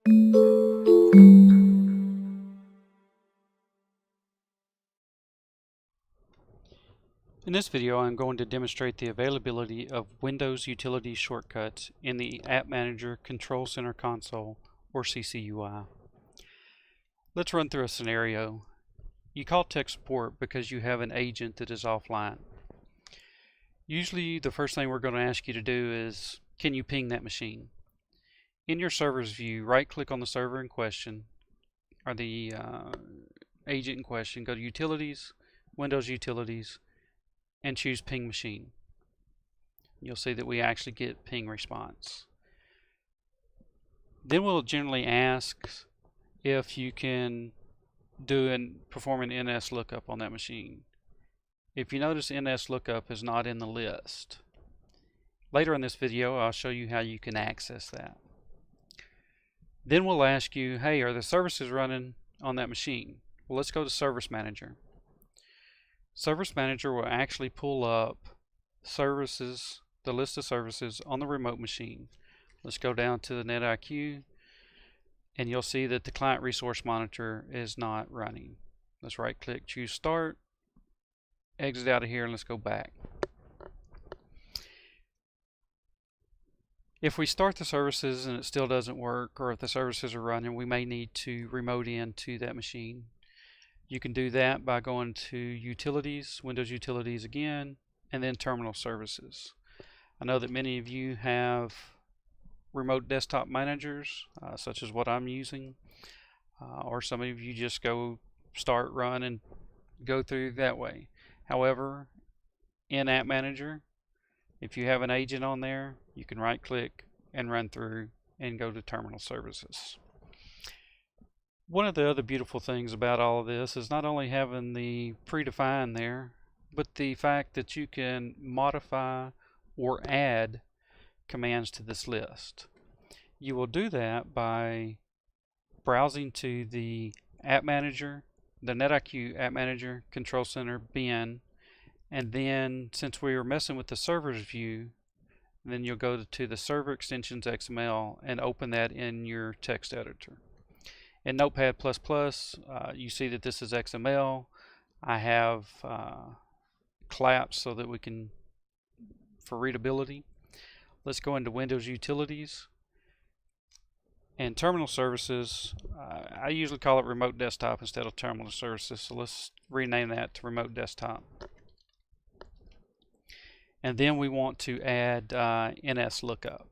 In this video, I'm going to demonstrate the availability of Windows Utility shortcuts in the AppManager Control Center Console, or CCUI. Let's run through a scenario. You call tech support because you have an agent that is offline. Usually the first thing we're going to ask you to do is, can you ping that machine? In your server's view, right-click on the server in question, or the agent in question, go to Utilities, Windows Utilities, and choose Ping Machine. You'll see that we actually get ping response. Then we'll generally ask if you can perform an NS lookup on that machine. If you notice, NS lookup is not in the list. Later in this video, I'll show you how you can access that. Then we'll ask you, hey, are the services running on that machine? Well, let's go to Service Manager. Service Manager will actually pull up services, the list of services on the remote machine. Let's go down to the NetIQ, and you'll see that the Client Resource Monitor is not running. Let's right click, choose Start, exit out of here, and let's go back. If we start the services and it still doesn't work, or if the services are running, we may need to remote into that machine. You can do that by going to Utilities, Windows Utilities again, and then Terminal Services. I know that many of you have remote desktop managers, such as what I'm using, or some of you just go start, run, and go through that way. However, in AppManager, if you have an agent on there, you can right click and run through and go to Terminal Services. One of the other beautiful things about all of this is not only having the predefined there, but the fact that you can modify or add commands to this list. You will do that by browsing to the AppManager, the NetIQ AppManager Control Center bin, and then since we were messing with the server's view, then you'll go to the Server Extensions XML and open that in your text editor. In Notepad++, you see that this is XML. I have claps so that we can, for readability. Let's go into Windows Utilities and Terminal Services. I usually call it Remote Desktop instead of Terminal Services, so let's rename that to Remote Desktop. And then we want to add NS lookup.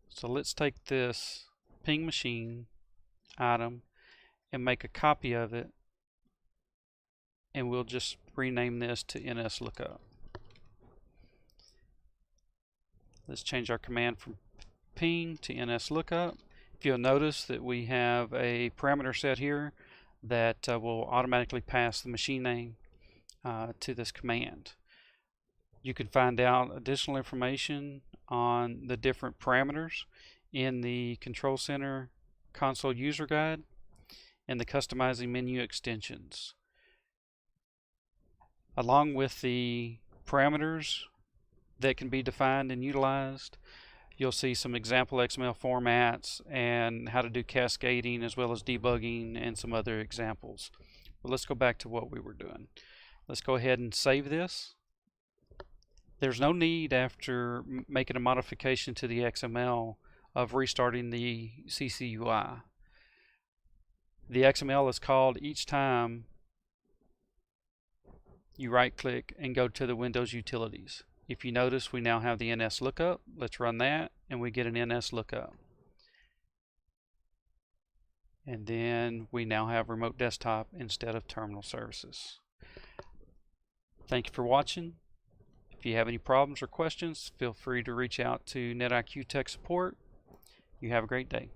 So let's take this ping machine item and make a copy of it, and we'll just rename this to NS lookup. Let's change our command from ping to NS lookup. If you'll notice that we have a parameter set here that will automatically pass the machine name to this command. You can find out additional information on the different parameters in the Control Center Console User Guide and the Customizing Menu Extensions. Along with the parameters that can be defined and utilized, you'll see some example XML formats and how to do cascading as well as debugging and some other examples. But let's go back to what we were doing. Let's go ahead and save this. There's no need after making a modification to the XML of restarting the CCUI. The XML is called each time you right click and go to the Windows Utilities. If you notice, we now have the NS lookup. Let's run that and we get an NS lookup. And then we now have Remote Desktop instead of Terminal Services. Thank you for watching. If you have any problems or questions, feel free to reach out to NetIQ Tech Support. You have a great day.